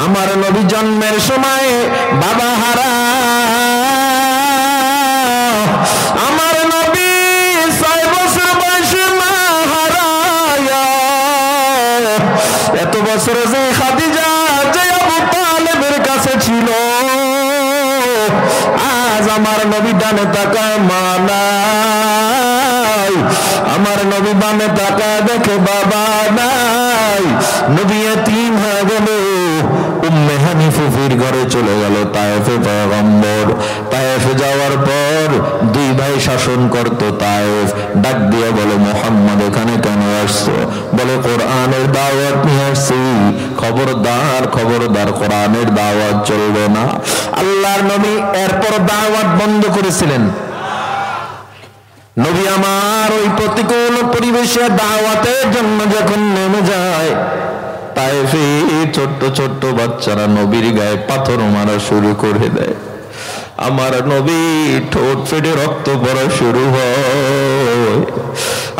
আমার নবী জন্মের সময় বাবা হারা, আমার নবী 6 বছর বয়সে মা হারায়া, এত বছরে যে খাদিজা যে আবু তালেবের কাছে ছিল, আজ আমার নবী ডানে তাকায় মা নাই, আমার নবী বামে তাকায় দেখে বাবা নাই, নবী এতিম হয়ে গেল। উম্মে হানি ফুফির ঘরে চলে গেল তায়েফে পয়গম্বর। তায়েফে যাওয়ার পর 2 ভাই শাসন করতো তায়েফ। ডাক দিয়ে বলে, মুহাম্মদ এখানে কেন আসছো? বলে, কোরআনের দাওয়াত নিয়ে আসছি। খবরদার খবরদার, কোরআনের দাওয়াত চলবে না। আল্লাহর নবী এরপর দাওয়াত বন্ধ করেছিলেন। নবী আমার ওই প্রতিকূল পরিবেশে দাওয়াতের জন্য যখন নেমে যায়, তায়েফে ছোট্ট ছোট্ট বাচ্চারা নবীর গায়ে পাথর মারা শুরু করে দেয়। আমার নবী ঠোঁট ফেটে রক্ত পড়া শুরু হয়।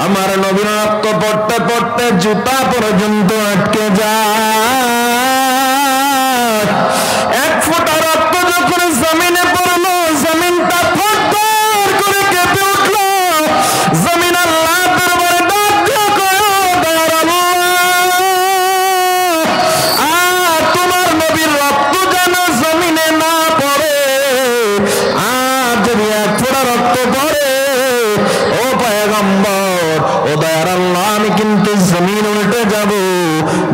আমার নবীর রক্ত পড়তে পড়তে জুতা পর্যন্ত আটকে যায়। 1 ফোঁটা রক্ত যখন জমিনে পড়লো, জমিনটা থরথর করে কেঁপে উঠলো। জমিন আল্লাহ দরবারে ডাক দিয়ে কয়, দয়ার আল্লাহ, আর তোমার নবীর রক্ত যেন জমিনে না পড়ে। আর যদি 1 ফোঁটা রক্ত পড়ে, ও পয়গম্বর, ও দয়ার আল্লাহ, আমি কিন্তু জমিন উল্টে যাব।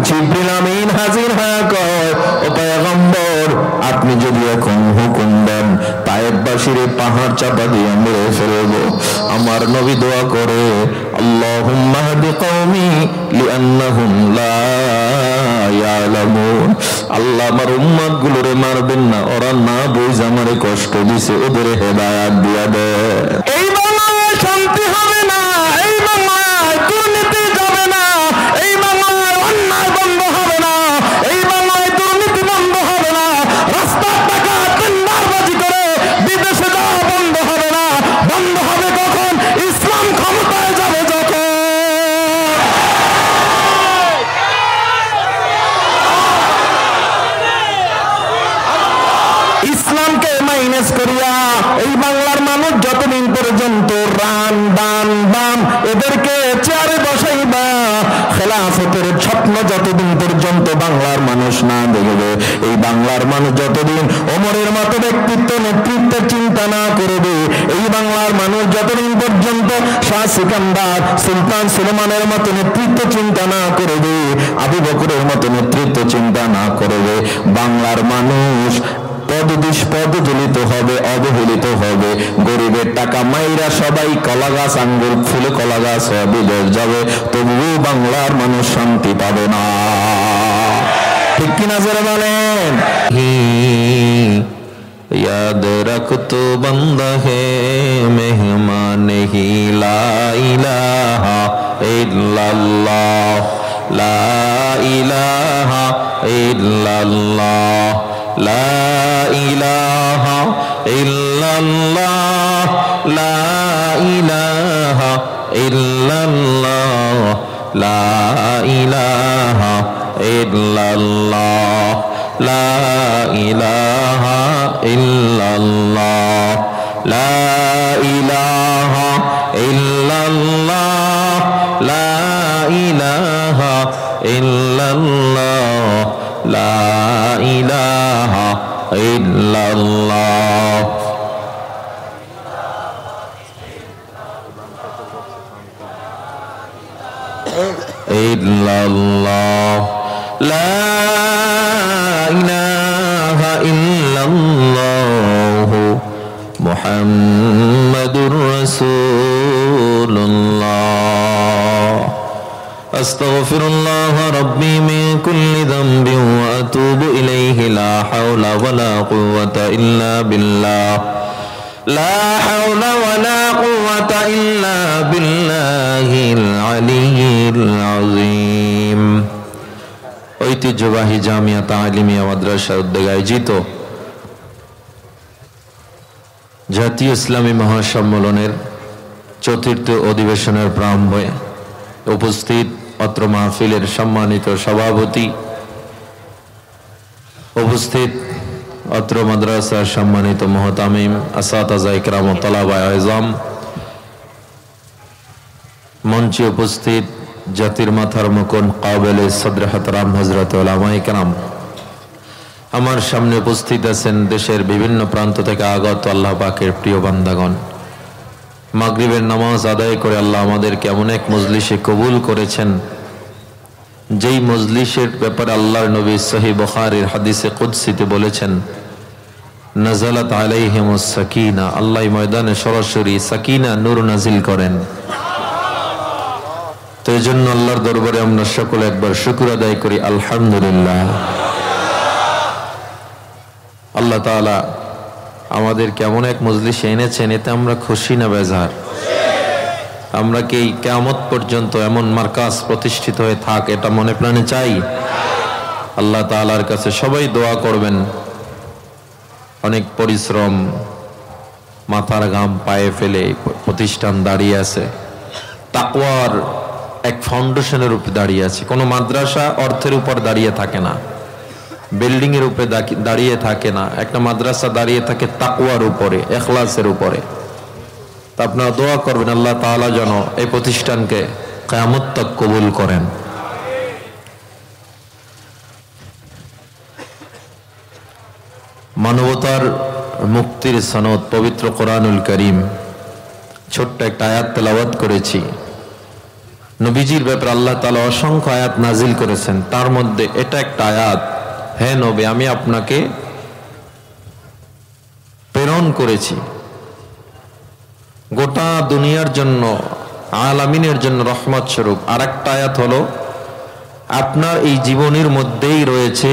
জিবরিল আমিন হাজির হয়ে কয়, ও পয়গম্বর, আপনি যদি এখন হুকুম দেন, তায়েফবাসীর পাহাড় চাপা দিয়ে মেরে ফেলবো। আমার নবী দোয়া করে, আল্লাহুম্মা হাদি কওমি লিআন্নাহুম লা ইয়ালামুন। আল্লাহ আমার উম্মত গুলোরে মারবেন না, ওরা না বুঝে আমারে কষ্ট দিছে, ওদের হেদায়েত দিয়া দেন। এই বাংলায় শান্তি হবে না, এই বাংলায় দুর্নীতি যাবে না, এই বাংলায় অন্যায় বন্ধ হবে না, এই বাংলায় দুর্নীতি বন্ধ হবে না, রাস্তার টাকা টেন্ডারবাজি করে বিদেশে যাওয়া বন্ধ হবে না। বন্ধ হবে কখন? ইসলাম ক্ষমতায় যাবে যখন। ইসলামকে মাইনাস করিয়া এই বাংলার মানুষ যতদিন পর্যন্ত রান দান বাম এদেরকে চেয়ারে বসাইবা, খেলাফতের স্বপ্ন যতদিন পর্যন্ত বাংলার মানুষ না দেখবে, এই বাংলার মানুষ যতদিন ওমরের মতো ব্যক্তিত্ব নেতৃত্বের চিন্তা না করবে, এই বাংলার মানুষ যতদিন পর্যন্ত শাহ সিকান্দার সুলতান সুলেমানের মতো নেতৃত্ব চিন্তা না করবে, আবু বকরের মতো নেতৃত্ব চিন্তা না করবে, বাংলার মানুষ পদদলিত হবে, অবহেলিত হবে। গরিবের টাকা মাইরা সবাই কলা গাছ আঙ্গুর ফুলে কলা গাছ বিদেশ যাবে, তবুও বাংলার মানুষ শান্তি পাবে না। ঠিক কিনা জোরে বলেন? याद रख तो बंदा है मेहमान ही ला इलाहा इल्लल्लाह ला इलाहा इल्लल्लाह ला इलाहा इल्लल्लाह ला इलाहा इल्लल्लाह ला इलाहा इल्लल्लाह ला इलाहा इल्लल्लाह ला इलाहा इल्लल्लाह ला इलाहा इल्लल्लाह ला इलाहा इल्लल्लाह। इल्लल्लाह ला इलाहा इल्लल्लाह मुहम्मदुर रसूलुल्लाह। अस्तगफिरुल्लाह रब्बी मिन कुल्ली ज़ंबिन व अतूबु इलैहि ला हौला वला कुव्वता इल्ला बिल्लाह ला हौला वला कुव्वता इल्ला बिल्लाहिल अलिय्यिल अज़ीम। ঐতিহ্যবাহী জামিয়া তালিমিয়া মাদ্রাসা উদ্যোগে আয়োজিত জাতীয় ইসলামী মহাসম্মেলনের ৪র্থ অধিবেশনের প্রারম্ভে উপস্থিত অত্র মাহফিলের সম্মানিত সভাপতি উপস্থিত অত্র মাদ্রাসার সম্মানিত মুহতামিম, আসাতাজা ইকরাম ও তালাবায়ে আযম, মঞ্চে উপস্থিত জাতির মাথার মুকুট কাবিলে সদর হতরাম হযরত উলামায়ে কেরাম, আমার সামনে উপস্থিত আছেন দেশের বিভিন্ন প্রান্ত থেকে আগত আল্লাহ পাকের প্রিয় বান্দাগণ। মাগরিবের নামাজ আদায় করে আল্লাহ আমাদেরকে এমন এক মজলিসে কবুল করেছেন, যেই মজলিসের ব্যাপারে আল্লাহর নবী সহিহ বুখারীর হাদিসে কুদসিতে বলেছেন, নাযালাত আলাইহিমুস সাকিনা, আল্লাহ ময়দানে সরাসরি সাকিনা নূর নাজিল করেন। তো এই জন্য আল্লাহর দরবারে আমরা সকলে একবার শুকর আদায় করি, আলহামদুলিল্লাহ। আল্লাহ তাআলা আমাদের কেমন এক মজলিসে এনেছেন, এতে আমরা খুশি না বেজার? আমরা কি কিয়ামত পর্যন্ত এমন মার্কাজ প্রতিষ্ঠিত হয়ে থাক, এটা মনে প্রাণে চাই? আল্লাহ তাআলার কাছে সবাই দোয়া করবেন। অনেক পরিশ্রম, মাথার ঘাম পায়ে ফেলে প্রতিষ্ঠান দাঁড়িয়ে আছে, তাকওয়ার এক ফাউন্ডেশনের উপরে দাঁড়িয়ে আছে। কোনো মাদ্রাসা অর্থের উপর দাঁড়িয়ে থাকে না, বিল্ডিং এর উপরে দাঁড়িয়ে থাকে না। একটা মাদ্রাসা দাঁড়িয়ে থাকে তাকওয়ার উপরে, ইখলাসের উপরে। তা আপনারা দোয়া করবেন আল্লাহ তাআলা যেন এই প্রতিষ্ঠানকে কিয়ামত তক কবুল করেন। মানবতার মুক্তির সনদ পবিত্র কোরআনুল কারীম, ছোট্ট একটা আয়াত তেলাওয়াত করেছি। নবীজির ব্যাপারে আল্লাহ তাআলা অসংখ্য আয়াত নাজিল করেছেন, তার মধ্যে এটা একটা আয়াত, হে নবী আমি আপনাকে প্রেরণ করেছি গোটা দুনিয়ার জন্য, আলামিনের জন্য রহমত স্বরূপ। আর একটা আয়াত হলো, আপনার এই জীবনের মধ্যেই রয়েছে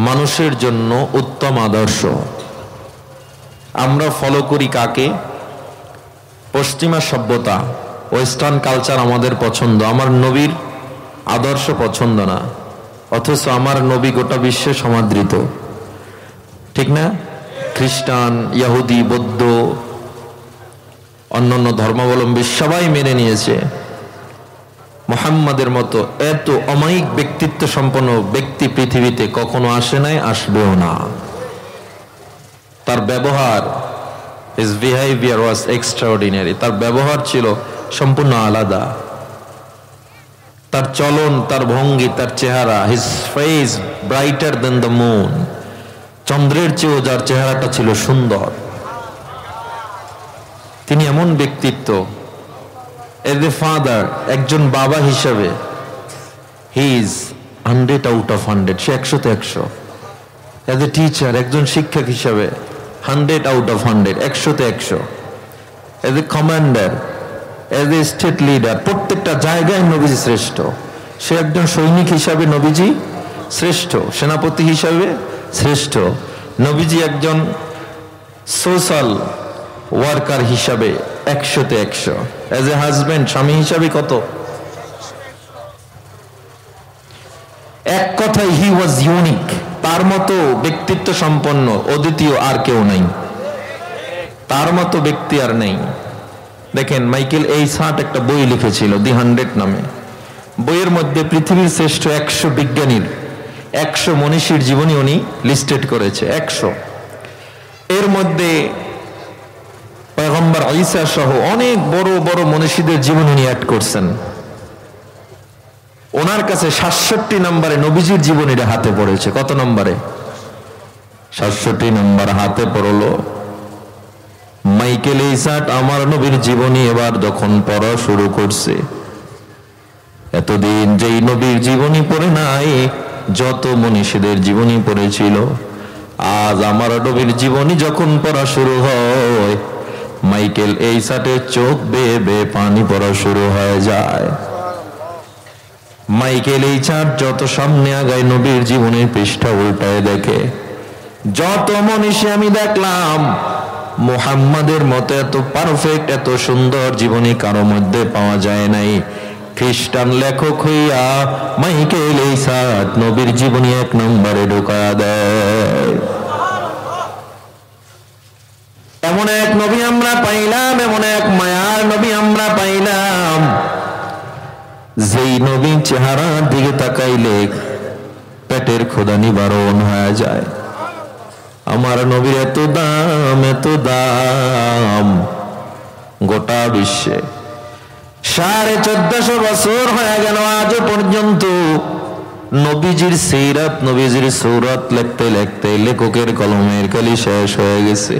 মানুষের জন্য উত্তম আদর্শ। আমরা ফলো করি কাকে? পশ্চিমা সভ্যতা, ওয়েস্টার্ন কালচার আমাদের পছন্দ, আমার নবীর আদর্শ পছন্দ না। অথচ আমার নবী গোটা বিশ্বে সমাদৃত, ঠিক না? খ্রিস্টান, ইহুদি, বৌদ্ধ, অন্যান্য ধর্মাবলম্বী সবাই মেনে নিয়েছে। মুহাম্মাদের মতো এত অমায়িক ব্যক্তিত্ব সম্পন্ন ব্যক্তি পৃথিবীতে কখনো আসে নাই, আসবেও না। তার ব্যবহার, his behavior was extraordinary, তার ব্যবহার ছিল সম্পূর্ণ আলাদা। তার চলন, তার ভঙ্গি, তার চেহারা, his face brighter than the moon, চন্দ্রের চেয়েও যার চেহারাটা ছিল সুন্দর। তিনি এমন ব্যক্তিত্ব, as a father, একজন বাবা হিসাবে he is 100 out of 100, say 100-তে 100। as a teacher, একজন শিক্ষক হিসাবে 100 out of 100, 100-তে 100। as a commander, as a state leader, প্রত্যেকটা জায়গায় নবীজি শ্রেষ্ঠ। সে একজন সৈনিক হিসাবে নবীজি শ্রেষ্ঠ, সেনাপতি হিসাবে শ্রেষ্ঠ। নবীজি একজন সোশ্যাল ওয়ার্কার হিসাবে 100-তে 100। এজ এ হাজবেন্ড, স্বামী হিসাবে কত? এক কথায় হি ওয়াজ ইউনিক। তার মতো ব্যক্তিত্ব সম্পন্ন অদ্বিতীয় আর কেউ নাই, তার মতো ব্যক্তি আর নেই। দেখেন, মাইকেল এইসার্ট একটা বই লিখেছিল দি 100 নামে। বইয়ের মধ্যে পৃথিবীর শ্রেষ্ঠ 100 বিজ্ঞানীর, 100 মনীষীর জীবনী উনি লিস্টেড করেছে, 100। এর মধ্যে পয়গম্বর ঈসা সহ অনেক বড় বড় মনীষীদের জীবন উনি অ্যাড করছেন। ওনার কাছে 67 নম্বরে নবীজির জীবনীটা হাতে পড়েছে। কত নম্বরে? 67 নম্বর হাতে পড়লো। মাইকেল এইসার্ট আমার নবীর জীবনী এবার যখন পড়া শুরু করছে, এতদিন যেই নবীর জীবনী পড়ে নাই, যত মনীষীদের জীবনী পড়েছিল, আজ আমার নবীর জীবনী যখন পড়া শুরু হয়, মাইকেল এইসার্টের চোখ বেয়ে বেয়ে পানি পড়া শুরু হয়ে যায়। মাইকেল এইসার্ট যত সামনে আগায়, নবীর জীবনের পৃষ্ঠা উল্টায় দেখে, যত মনীষী আমি দেখলাম, মুহাম্মাদের মতো এত পারফেক্ট, এত সুন্দর জীবনী কারো মধ্যে পাওয়া যায় নাই। খ্রিস্টান লেখক হইয়া মাইকেল এইসার্ট নবীর জীবনী 1 নম্বরে ঢোকায়া দেয়। এমন এক নবী আমরা পাইলাম, এমন এক মায়ার নবী আমরা পাইলাম, যেই নবীর চেহারার দিকে তাকাইলে পেটের ক্ষুধা নিবারণ হয়ে যায়। আমার নবীর এত দাম গোটা বিশ্বে। 1450 বছর হয়ে গেল আজও পর্যন্ত নবীজির সিরাত নবীজির সূরত লিখতে লিখতে লেখকের কলমের কালি শেষ হয়ে গেছে।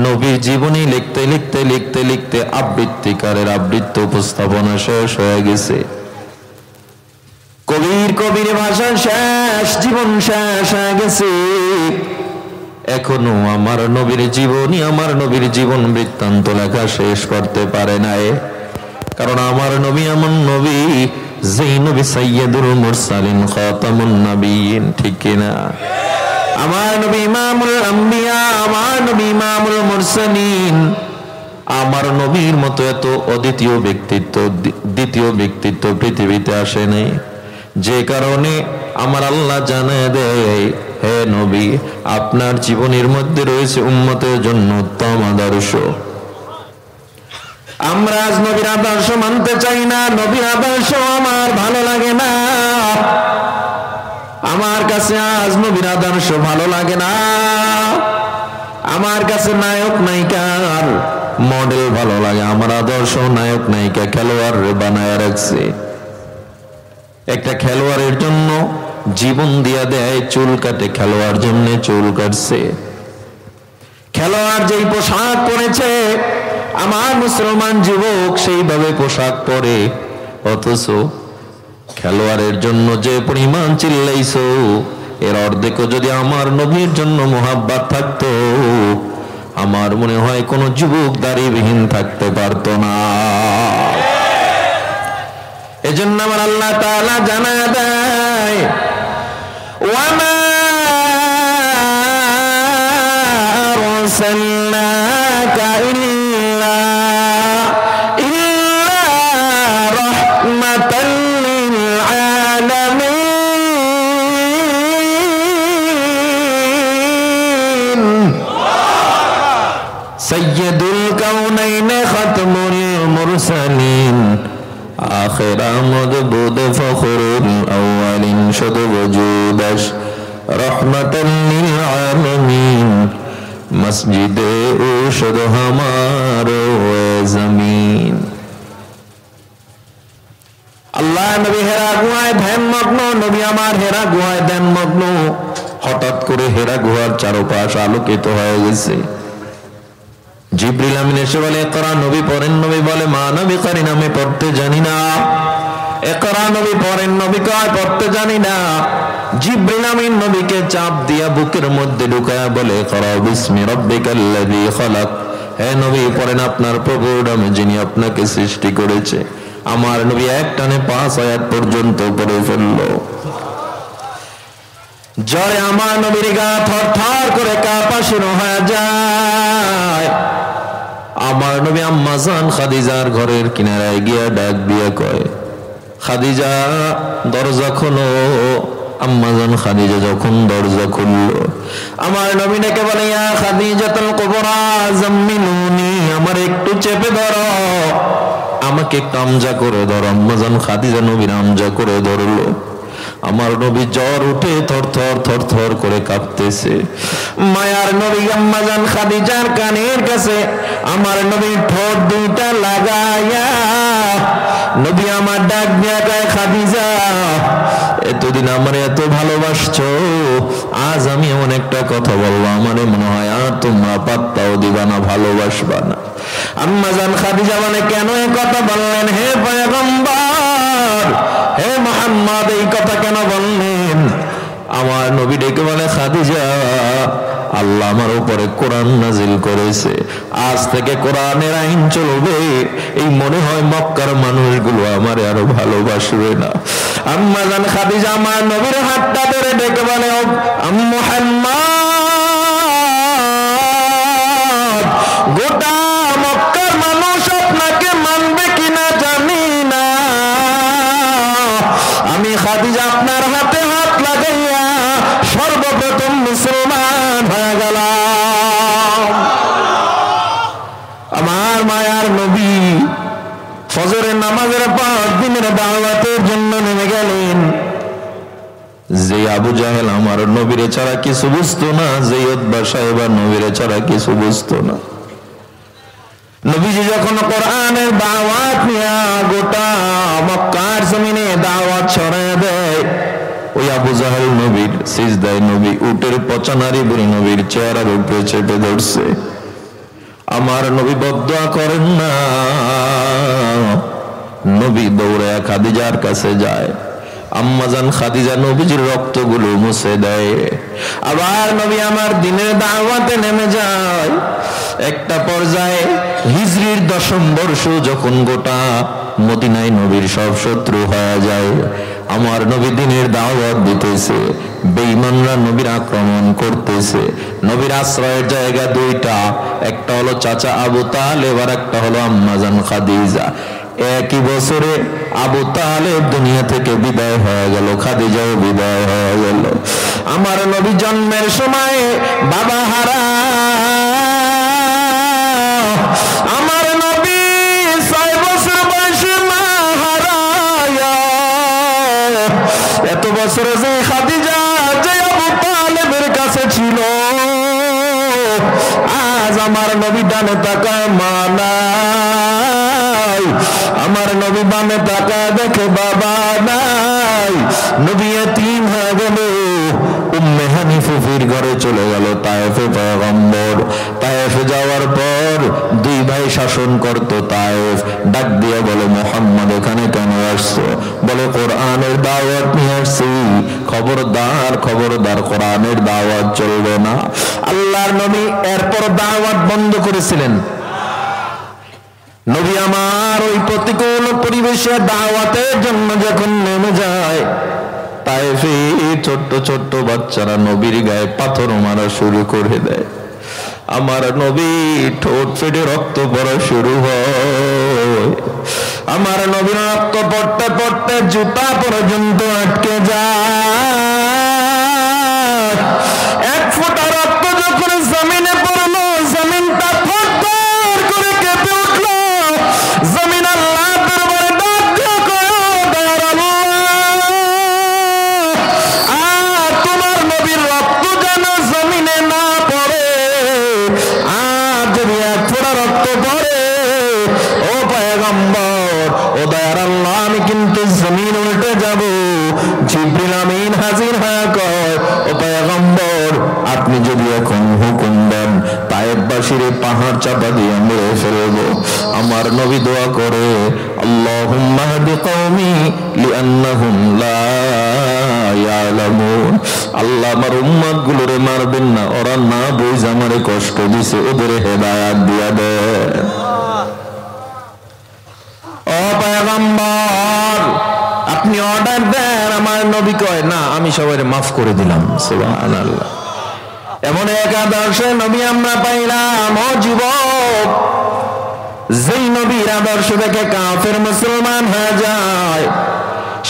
নবীর জীবনী লিখতে লিখতে লিখতে লিখতে আবৃত্তিকারের আবৃত্তি উপস্থাপনা শেষ হয়ে গেছে। কবির ভাষা শেষ, জীবন শেষ হয়ে গেছে। এখনো আমার নবীর জীবনী, আমার নবীর জীবন বৃত্তান্ত লেখা শেষ করতে পারে নাই। কারণ আমার নবী এমন নবী, যেই নবী সাইয়্যিদুল মুরসালিন খাতামুন নবিয়্যিন, ঠিক কিনা? আমার নবী ইমামুল আম্বিয়া, আমার নবী ইমামুল মুরসালিন। আমার নবীর মতো এত অদ্বিতীয় ব্যক্তিত্ব, দ্বিতীয় ব্যক্তিত্ব পৃথিবীতে আসে নাই। যে কারণে আমার আল্লাহ জানায় দেয়, হে নবী, আপনার জীবনের মধ্যে রয়েছে উম্মতের জন্য উত্তম আদর্শ। আমরা আজ নবীর আদর্শ মানতে চাই না। নবীর আদর্শ আমার ভালো লাগে না। আমার কাছে আজ নবীর আদর্শ ভালো লাগে না। আমার কাছে নায়ক নায়িকার মডেল ভালো লাগে। আমার আদর্শ নায়ক নায়িকা খেলোয়াড় বানায় রাখছে। একটা খেলোয়াড়ের জন্য জীবন দিয়া দেয়, চুল কাটে, খেলোয়াড় জন্য চুল কাটছে। খেলোয়াড় যেই পোশাক পরেছে, আমার মুসলমান যুবক সেইভাবে পোশাক পরে। অথচ খেলোয়াড়ের জন্য যে পরিমাণ চিল্লাইছো, এর অর্ধেকও যদি আমার নবীর জন্য মোহাব্বত থাকতো, আমার মনে হয় কোন যুবক দাড়িবিহীন থাকতে পারতো না। এজন্য আমার আল্লাহ তাআলা জানায় দেয়, ওয়ামা আরসালনাকা ইল্লা রাহমাতাল লিল আলামিন সাইয়্যিদুল কাউনাইন খাতমুল মুরসালিন আখির মদবুদ ফখরুল আউয়ালিন শুধু ওজুদাস রহমাতাল লিল আলামিন মসজিদে উশদ হামারো জমিন। আল্লাহ নবী হেরা গুহায় ধ্যানমগ্ন, নবী আমার হেরা গুহায় ধ্যানমগ্ন। হঠাৎ করে হেরা গুহার চারপাশ আলোকিত হয়ে গেছে। জিবরিল আমিন এসে বলে, ইকরা। নবী পড়েন। নবী বলে, মা নবী করি না, আমি পড়তে জানি না। ইকরা। নবী পড়েন। নবী কয়, পড়তে জানি না। জিবরিল আমিন নবীকে চাপ দিয়া বুকের মধ্যে ঢুকায়া বলে, ইকরা বিসমি রাব্বিকাল্লাযী খালাক। হে নবী পড়েন আপনার প্রভুর নামে, যিনি আপনাকে সৃষ্টি করেছে। আমার নবী এক টানে 5 আয়াত পর্যন্ত পড়ে ফেলল। জ্বরে আমার নবীর গা থরথর করে কাঁপা শুরু হয়ে যায়। আমার নবী আম্মা জান খাদিজার ঘরের কিনারায় গিয়া ডাক দিয়ে কয়, খাদিজা দরজা খোলো। আম্মা জান খাদিজা যখন দরজা খুললো, আমার নবী ডেকে বলে, ইয়া খাদিজাতুল কুবরা জাম্মিলুনি, আমার একটু চেপে ধরো, আমাকে একটু আমজা করে ধরো। আম্মা জান খাদিজা নবীর আমজা করে ধরলো। আমার নবী জ্বর উঠে থরথর থরথর করে কাঁপতেছে। মায়ার নবী আম্মা জান খাদিজার কানের কাছে আমার নবীর ঠোঁট দুইটা লাগাইয়া নবী আমার ডাক দিয়া কয়, খাদিজা এতদিন আমার এত ভালোবাসছো, আজ আমি এমন একটা কথা বলবো, আমারে মনে হয় আর তোমরা পাত্তাও দিবা না, ভালোবাসবা না। আম্মা জান খাদিজা বলে, কেন এই কথা বললেন হে পয়গম্বর, হে মুহাম্মদ, এই কথা কেন বললেন? আমার নবী ডেকে বলে, খাদিজা আল্লাহ আমার উপরে কোরআন নাজিল করেছে, আজ থেকে কোরআনের আইন চলবে। এই মনে হয় মক্কার মানুষগুলো আমারে আরো ভালোবাসবে না। আম্মা জান খাদিজা আমার নবীর হাতটা ধরে ডেকে বলে, মুহাম্মদ, গোটা মক্কার মানুষ আপনাকে মানবে কিনা জানি না, আমি খাদিজা আপনার হাতে হাত লাগাইয়া সর্বপ্রথম মুসলমান হয়ে গেলাম। আমার মায়ার নবী ফজরের নামাজের পর দিনের দাওয়াতের জন্য নেমে গেলেন। যে আবু জাহেল আমার নবীরে ছাড়া কিছু বুঝতো না, যে উতবা সাহেব নবীরে ছাড়া কিছু বুঝতো না। নবীজি যখন কোরআনের দাওয়াত নিয়ে গোটা মক্কার জমিনে দাওয়াত ছড়ায় দেয়, ওই আবু জাহেল নবীর সিজদায় নবী উটের পচা নারী বুড়ি নবীর চেহারার উপরে চেপে ধরছে। আমার নবী বদদুয়া করেন না, নবী দৌড়ে খাদিজার কাছে যায়, আম্মাজান খাদিজা নবীজির রক্তগুলো মুছে দেয়। আবার নবী আমার দিনের দাওয়াতে নেমে যায়। একটা পর্যায়ে হিজরির 10ম বর্ষ যখন গোটা মদিনায় নবীর সব শত্রু হয়ে যায়, আমার নবী দিনের দাওয়াত দিতেছে, বেঈমানরা নবীর আক্রমণ করতেছে। নবীর আশ্রয়ের জায়গা দুইটা, একটা হলো চাচা আবু তালেব আর একটা হলো আম্মাজান খাদিজা। একই বছরে আবু তালেব দুনিয়া থেকে বিদায় হয়ে গেল, খাদিজাও বিদায় হয়ে গেল। আমার নবী জন্মের সময় বাবা হারা, আমার নবী 6 বছর বয়সে মা হারায়া। এত বছরে যে খাদিজা যে আবু তালেবের কাছে ছিল, আজ আমার নবী ডানে তাকায় মা নাই, আমার নবী বামে তাকায় দেখে বাবা নাই। নবী এতিম হয়ে গেল। উম্মে হানি ফুফির ঘরে চলে গেল তায়েফে পয়গম্বর। তায়েফে যাওয়ার পর 2 ভাই শাসন করত তায়েফ। ডাক দিয়ে বলে, মুহাম্মদ এখানে কেন আসছো? বলে, কোরআনের দাওয়াত নিয়ে আসছি। খবরদার খবরদার, কোরআনের দাওয়াত চলবে না। আল্লাহর নবী এরপর দাওয়াত বন্ধ করেছিলেন। নবী আমার ওই প্রতিকূল পরিবেশে দাওয়াতের জন্য যখন নেমে যায়, তায়েফে ছোট্ট ছোট্ট বাচ্চারা নবীর গায়ে পাথর মারা শুরু করে দেয়। আমার নবী ঠোঁট ফেটে রক্ত পড়া শুরু হয়। আমার নবীর রক্ত পড়তে পড়তে জুতা পর্যন্ত আটকে যায়। 1 ফোঁটা রক্ত যখন জমিনে পড়লো, জমিনটা থরথর করে কেঁপে উঠলো। জমিন আল্লাহ দরবারে ডাক দিয়ে কয়, দয়ার আল্লাহ, তোমার নবীর রক্ত যেন জমিনে না পড়ে। আর যদি 1 ফোঁটা রক্ত পড়ে, ও পয়গম্বর, ও দয়ার আল্লাহ, আমি কিন্তু জমিন উল্টে যাব। জিবরিল আমিন হাজির হয়ে কয়, ও পয়গম্বর, আপনি যদি এখন হুকুম দেন, তায়েফবাসীর পাহাড় চাপা দিয়ে মেরে ফেলবো। আমার নবী দোয়া করে, আল্লাহুম্মা হদি কওমি লিআন্নাহুম লা ইয়ালামুন। আল্লাহ, আমার উম্মত গুলোরে মারবেন না, ওরা না বুঝে আমারে কষ্ট দিছে, ওদের হেদায়েত দিয়া দেন। ও পয়গম্বর, আপনি অর্ডার দেন। আমার নবী কয়, না, আমি সবাইকে মাফ করে দিলাম। সুবহানাল্লাহ। এমন এক আদর্শে নবী আমরা পাইলাম। ও যুবক, যেই নবীর আদর্শ দেখে কাফের মুসলমান হয়ে যায়,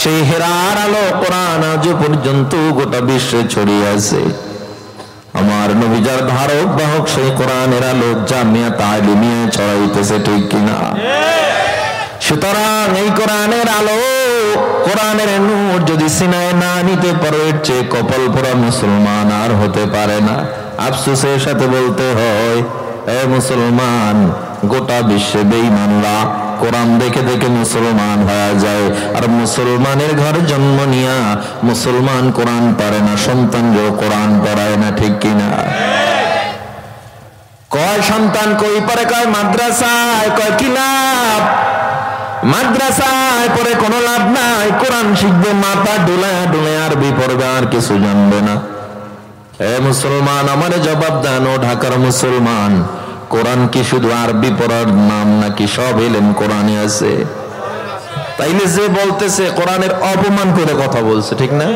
সেই হেরার আলো কোরআন আজ পর্যন্ত গোটা বিশ্বে ছড়িয়ে আছে। আমার নবী যার ধারক বাহক, সেই কোরআনের আলো জামিয়া তালিমিয়া ছড়াইতেছে, ঠিক কিনা? সুতরাং এই কোরআনের আলো, কোরআনের নূর যদি সিনায় না নিতে পারো, এর চেয়ে কপাল পোড়া মুসলমান আর হতে পারে না। আফসোসের সাথে বলতে হয়, এ মুসলমান, গোটা বিশ্বে বেঈমানরা কোরআন দেখে দেখে মুসলমান হয়ে যায়, আর মুসলমানের ঘরে জন্ম নিয়া মুসলমান কোরআন পারে না, সন্তানকেও কোরআন পড়ায় না, ঠিক কিনা? কয় সন্তান কই পড়ে? কয় মাদ্রাসায়। কয় কি লাভ? মাদ্রাসায় পড়ে কোনো লাভ নাই। কোরআন শিখবে, মাথা ডুলায় ডুলায় আরবি পড়বে, আর কিছু জানবে না। এ মুসলমান, আমারে জবাব দেন, ও ঢাকার মুসলমান, কোরআন কি শুধু আরবি পড়ার নাম, নাকি সব এলেম কোরআনে আছে? তাইলে যে বলতেছে কোরআনের অপমান করে কথা বলছে, ঠিক না?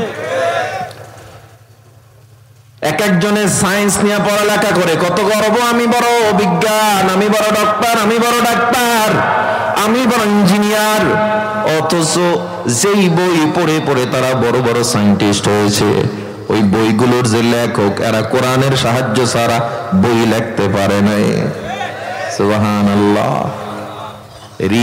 এক একজনের সায়েন্স নিয়ে পড়ালেখা করে কত গর্ব, আমি বড় বিজ্ঞান, আমি বড় ডক্টর, আমি বড় ডাক্তার, আমি বড় ইঞ্জিনিয়ার। অথচ যেই বই পড়ে পড়ে তারা বড় বড় সায়েন্টিস্ট হয়েছে, ওই বইগুলোর যে লেখক, এরা কোরআনের সাহায্য ছাড়া বই লিখতে পারে নাই। সুবহানাল্লাহ।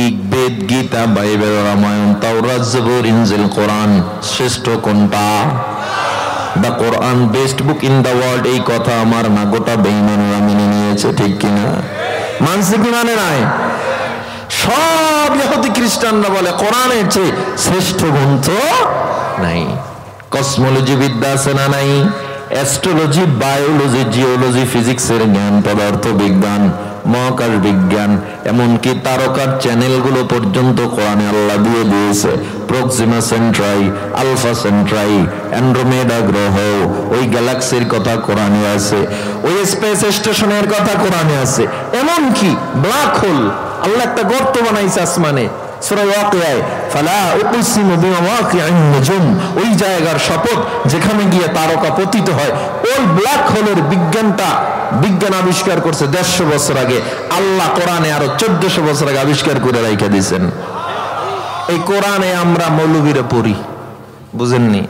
ঋগ্বেদ, গীতা, বাইবেল, রামায়ণ, তাওরাত, জবুর, ইনজিল, কোরআন শ্রেষ্ঠ কোনটা? The Quran best book in the world, এই কথা আমার না গোটা বেঈমানরা মেনে নিয়েছে, ঠিক কিনা? মানছে কি মানে নাই? সব ইহুদি খ্রিস্টানরা বলে কোরআনের চেয়ে শ্রেষ্ঠ গ্রন্থ নাই। কসমোলজি বিদ্যা আছে না নাই? অ্যাস্ট্রোলজি, বায়োলজি, জিওলজি, ফিজিক্সের জ্ঞান, পদার্থ বিজ্ঞান, মহাকাশ বিজ্ঞান, এমনকি তারকার চ্যানেলগুলো পর্যন্ত কোরআনে আল্লাহ দিয়ে দিয়েছে। Proxima Centauri, Alpha Centauri, Andromeda গ্রহ, ওই গ্যালাক্সির কথা কোরআনে আছে, ওই স্পেস স্টেশনের কথা কোরআনে আছে, এমনকি ব্ল্যাক হোল, আল্লাহ একটা গর্ত বানাইছে আসমানে। সূরা ওয়াকিয়ায় ফালা উকসিমু বিমাওয়াকিআন নুজুম, ওই জায়গার শপথ যেখানে গিয়ে তারকা পতিত হয়। ওই ব্ল্যাক হোলের বিজ্ঞান আবিষ্কার করছে 150 বছর আগে, আল্লাহ কোরআনে আরো 1400 বছর আগে আবিষ্কার করে রাইখা দিয়েছেন। এই কোরআনে আমরা মৌলবীরা পড়ি, বুঝেননি?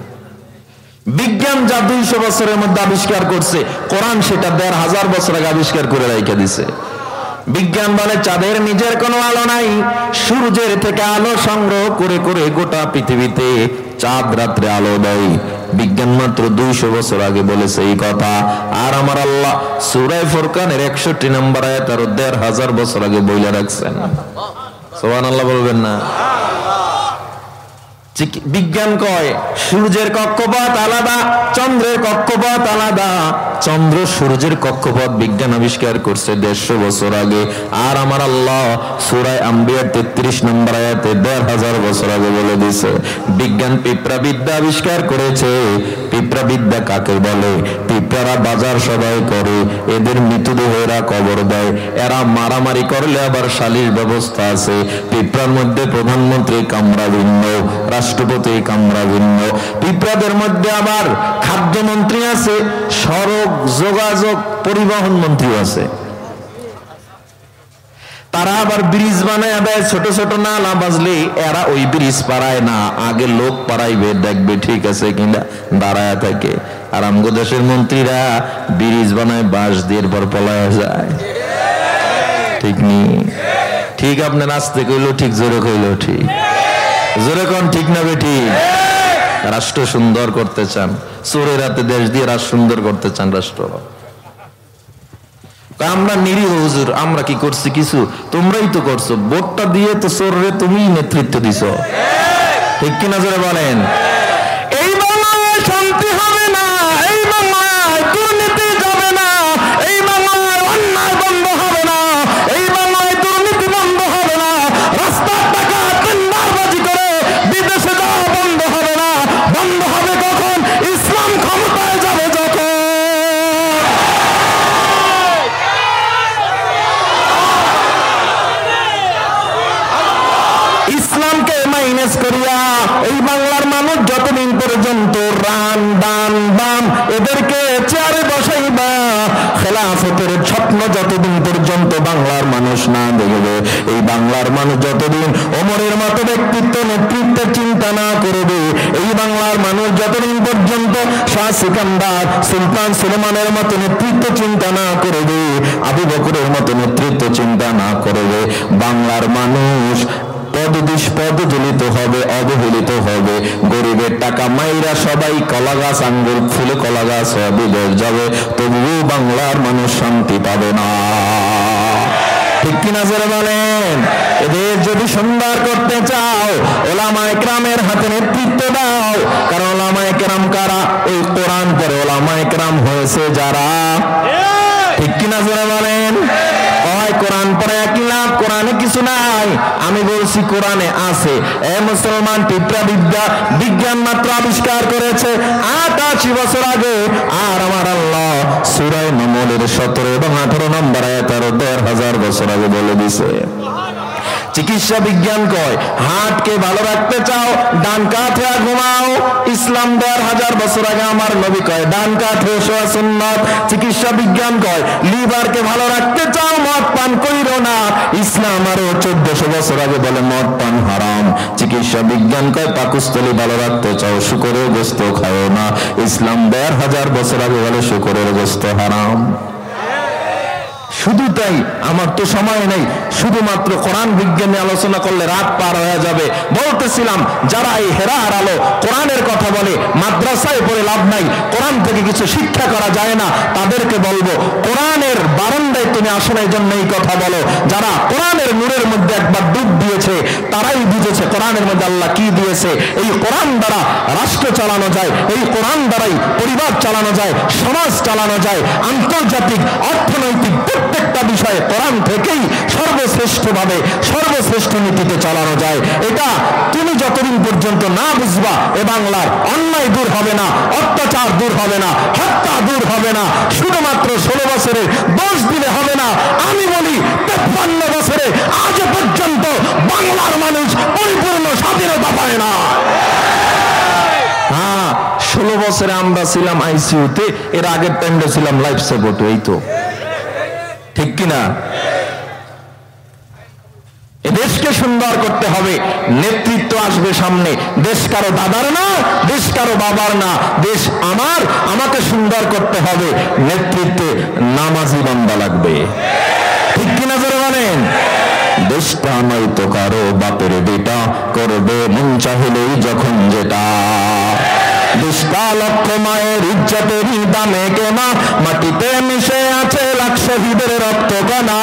বিজ্ঞান যা 200 বছরের মধ্যে আবিষ্কার করছে, কোরআন সেটা 1500 বছর আগে আবিষ্কার করে রাইখা দিছে। বিজ্ঞান বলে চাঁদের নিজের কোনো আলো নাই, সূর্যের থেকে আলো সংগ্রহ করে করে গোটা পৃথিবীতে চাঁদ রাত্রে আলো দেয়। বিজ্ঞান মাত্র 200 বছর আগে বলেছে এই কথা, আর আমার আল্লাহ সূরা ফুরকানের 61 নম্বর আয়াত আর 1500 বছর আগে বইলা রাখছেন। সুবহানাল্লাহ বলবেন না? বিজ্ঞান কয় সূর্যের কক্ষপথ আলাদা, চন্দ্রের কক্ষপথ আলাদা। চন্দ্র সূর্যের কক্ষপথ বিজ্ঞান আবিষ্কার করছে 150 বছর আগে, আর আমার আল্লাহ সূরা আম্বিয়া 33 নম্বর আয়াতে 1500 বছর আগে বলে দিয়েছে। বিজ্ঞান পিঁপড়া বিদ্যা আবিষ্কার করেছে। পিঁপড়া বিদ্যা কাকে বলে? পিঁপড়ারা বাজার সবাই করে, এদের মৃতদেহেরা কবর দেয়, এরা মারামারি করলে আবার সালিশ ব্যবস্থা আছে। পিঁপড়ার মধ্যে প্রধানমন্ত্রী কামরা ভিন্ন, রাষ্ট্রপতি কামরা ভিন্ন। পিঁপড়াদের মধ্যে আবার খাদ্যমন্ত্রী আছে, সড়ক যোগাযোগ পরিবহন মন্ত্রী আছে। তারা আবার ব্রিজ বানায় দেয়, ছোট ছোট নালা বাজলে এরা ওই ব্রিজ পারায় না, আগে লোক পারাইবে, দেখবে ঠিক আছে কিনা, দাঁড়ায় থাকে। আর আমগো দেশের মন্ত্রীরা ব্রিজ বানায় বাঁশ দিয়ে পর পলায় যায়, ঠিক নি? ঠিক আপনার আসতে কইলো ঠিক, জোরে কইলো ঠিক, জোরে কোন ঠিক না বেঠি? রাষ্ট্র সুন্দর করতে চান, চোরের হাতে দেশ দিয়ে রাষ্ট্র সুন্দর করতে চান রাষ্ট্র। আমরা নিরীহ হুজুর, আমরা কি করছি কিছু? তোমরাই তো করছো, ভোটটা দিয়ে তো চোররে তুমিই নেতৃত্ব দিছো, ঠিক কিনা জোরে বলেন? এই বাংলায় শান্তি হবে না, এই বাংলায় দুর্নীতি যাবে না, এই বাংলায় অন্যায় বন্ধ হবে না, এই বাংলায় দুর্নীতি বন্ধ হবে না, রাস্তার টাকা টেন্ডারবাজি করে বিদেশে যাওয়া বন্ধ হবে না। বন্ধ হবে কখন? ইসলাম ক্ষমতায় যাবে যখন। ইসলামকে মাইনাস করিয়া এই বাংলার মানুষ যতদিন পর্যন্ত রান ডান বাম এদেরকে চেয়ারে বসাইবা, খেলাফতের স্বপ্ন যতদিন পর্যন্ত বাংলার মানুষ না দেখবে, এই বাংলার মানুষ যতদিন ওমরের মতো ব্যক্তিত্ব নেতৃত্বের চিন্তা না করবে, এই বাংলার মানুষ যতদিন পর্যন্ত শাহ সিকান্দার সুলতান সুলেমানের মতো নেতৃত্ব চিন্তা না করবে, আবু বকরের মতো নেতৃত্ব চিন্তা না করবে, বাংলার মানুষ পদদলিত হবে, অবহেলিত হবে। গরিবের টাকা মাইরা সবাই কলা গাছ আঙ্গুর ফুলে কলা গাছ হয়ে বিদেশ যাবে, তবুও বাংলার মানুষ শান্তি পাবে না, ঠিক কিনা জোরে বলেন? এদের যদি সুন্দর করতে চাও ওলামায়ে কেরামের হাতে নেতৃত্ব দাও, কারণ ওলামায়ে কেরাম কারা? ওই কোরআন পড়ে ওলামায়ে কেরাম হয়েছে যারা, ঠিক কিনা জোরে বলেন? কোরআন পড়ে একই লাভ, কোরআনে কিছু নাই। আমি বলছি কোরআনে আছে। এ মুসলমান, পিঁপড়া বিদ্যা বিজ্ঞান মাত্র আবিষ্কার করেছে 88 বছর আগে, আর আমার আল্লাহ সূরা নামলের 17 এবং 18 নম্বর আয়াতে 1500 বছর আগে বলে দিছে। চিকিৎসা বিজ্ঞান কয় হার্টকে ভালো রাখতে চাও ডান কাত হয়ে ঘুমাও। ইসলাম 1500 বছর আগে আমার নবী কয় ডান কাত হয়ে শোয়া সুন্নাত। চিকিৎসা বিজ্ঞান কয় লিভারকে ভালো রাখতে চাও মদ পান কইরো না। ইসলাম আরো 1400 বছর আগে বলে মদ পান হারাম। চিকিৎসা বিজ্ঞান কয় পাকস্থলী ভালো রাখতে চাও শুকরের গোশত খাও না। ইসলাম 1500 বছর আগে বলে শুকরের গোশত হারাম। শুধু তাই, আমার তো সময় নেই, শুধুমাত্র কোরআন বিজ্ঞানে আলোচনা করলে রাত পার হয়ে যাবে। বলতেছিলাম যারা এই হেরার আলো কোরআনের কথা বলে, মাদ্রাসায় পড়ে লাভ নাই, কোরআন থেকে কিছু শিক্ষা করা যায় না, তাদেরকে বলবো কোরআনের বারান্দায় তুমি আসো না, এই জন্য এই কথা বলো। যারা কোরআনের নূরের মধ্যে একবার ডুব দিয়েছে তারাই বুঝেছে কোরআনের মধ্যে আল্লাহ কি দিয়েছে। এই কোরআন দ্বারা রাষ্ট্র চালানো যায়, এই কোরআন দ্বারাই পরিবার চালানো যায়, সমাজ চালানো যায়, আন্তর্জাতিক অর্থনৈতিক প্রত্যেকটা বিষয়ে কোরআন থেকেই সর্বশ্রেষ্ঠভাবে সর্বশ্রেষ্ঠ নীতিতে চালানো যায়। এটা তুমি যতদিন পর্যন্ত না বুঝবা, এ বাংলার অন্যায় দূর হবে না, অত্যাচার দূর হবে না, হত্যা দূর হবে না। শুধুমাত্র 16 বছরের দোষ দিলে হবে না। আমি বলি 53 বছরে আজ পর্যন্ত বাংলার মানুষ পরিপূর্ণ স্বাধীনতা পায় না। হ্যাঁ, 16 বছরে আমরা ছিলাম আইসিইউতে, এর আগের টাইমে ছিলাম লাইফ সাপোর্টে, এই তো ঠিক কিনা? দেশকে সুন্দর করতে হবে, নেতৃত্ব আসবে সামনে। দেশ কারো দাদার না, দেশ কারো বাবার না, দেশ আমার, আমাকে সুন্দর করতে হবে। নেতৃত্বে নামাজি বান্দা লাগবে, ঠিক কিনা জোরে বলেন? দেশটা নয়তো কারো বাপের বেটা, করবে মন চাহিলেই যখন যেটা। দেশটা লক্ষ মায়ের ইজ্জতেরই দামে কেনা, মাটিতে মিশে আছে লাখ শহীদের রক্ত কণা।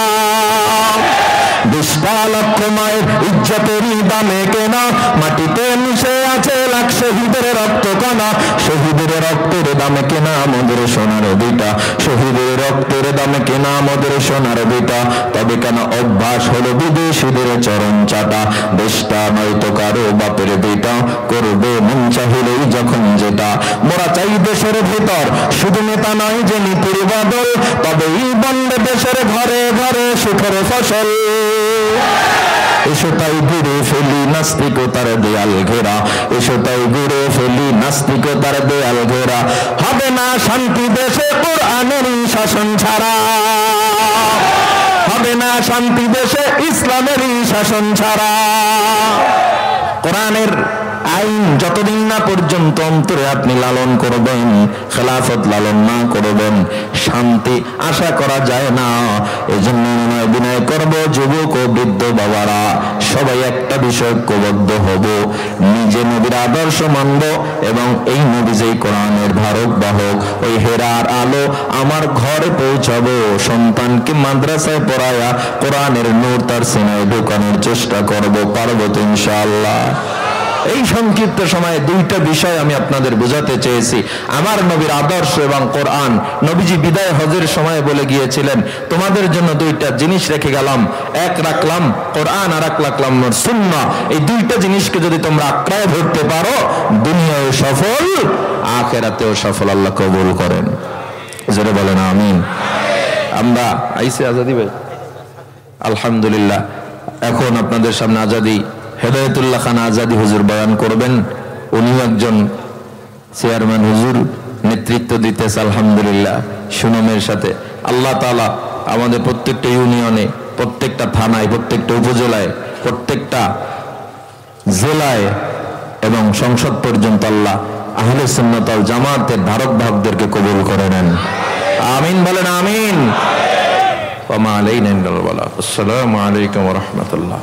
দেশটা লক্ষ মায়ের ইজ্জতেরই দামে কেনা, মাটিতে মিশে আছে লাখ শহীদের রক্ত কণা। শহীদের রক্তের দামে কেনা আমাদের সোনার বেটা, শহীদের রক্তের দামে কেনা আমাদের সোনার বেটা। তবে কেন অভ্যাস হলো বিদেশিদের চরণ চাটা। দেশটা নয়তো কারো বাপের বেটা, করবে মন চাহিলেই যখন যেটা। মোরা চাই দেশের ভেতর শুধু নেতা নয় যে নীতির বদল, তবেই বন্ধে দেশের ঘরে ঘরে সুখের ফসল। এসো তাই ঘুরে ফেলি নাস্তিকতার দেয়াল ঘেরা, এসো তাই ঘুরে ফেলি নাস্তিকতার দেয়াল ঘেরা। হবে না শান্তি দেশে কোরআনের শাসন ছাড়া, হবে না শান্তি দেশে ইসলামেরই শাসন ছাড়া। কোরআনের আইন যতদিন না পর্যন্ত অন্তরে আপনি লালন করবেন, খেলাফত লালন না করবেন, শান্তি আশা করা যায় না। এই জন্য বিনয় করব, যুবক ও বৃদ্ধ বাবারা সবাই একটা বিষয় ঐক্যবদ্ধ হব, নিজে নবীর আদর্শ মানব এবং এই নবী যেই কোরআনের ধারক বাহক, ওই হেরার আলো আমার ঘরে পৌঁছাবো। সন্তানকে মাদ্রাসায় পড়ায়া কোরআনের নূর তার সিনায় ঢোকানোর চেষ্টা করব, পারবো তো ইনশাআল্লাহ। এই সংক্ষিপ্ত সময়ে দুইটা বিষয় আমি আপনাদের বোঝাতে চেয়েছি, আমার নবীর আদর্শ এবং কোরআন। নবীজি বিদায় হজের সময় বলে গিয়েছিলেন, তোমাদের জন্য দুইটা জিনিস রেখে গেলাম, এক রাখলাম কোরআন আর এক রাখলাম সুন্নাহ। এই দুইটা জিনিসকে যদি তোমরা আঁকড়ায় ধরতে পারো, দুনিয়ায় সফল, আখিরাতেও সফল। আল্লাহ কবুল করেন, জোরে বলেন আমিন। আমরা আইসে আজাদি ভাই, আলহামদুলিল্লাহ। এখন আপনাদের সামনে আজাদি হেদায়েতুল্লাহ খান আজাদি হুজুর বয়ান করবেন। উনি একজন চেয়ারম্যান হুজুর, নেতৃত্ব দিতেছে আলহামদুলিল্লাহ সুনামের সাথে। আল্লাহ তাআলা আমাদের প্রত্যেকটা ইউনিয়নে, প্রত্যেকটা থানায়, প্রত্যেকটা উপজেলায়, প্রত্যেকটা জেলায় এবং সংসদ পর্যন্ত আল্লাহ আহলে সুন্নাত ওয়াল জামাতের ধারক বাহকদেরকে কবুল করে নেন, আমিন বলেন আমিন। ওয়া মা আলাইনা ইল্লাল বালাগ। আসসালামু আলাইকুম ওয়া রাহমাতুল্লাহ।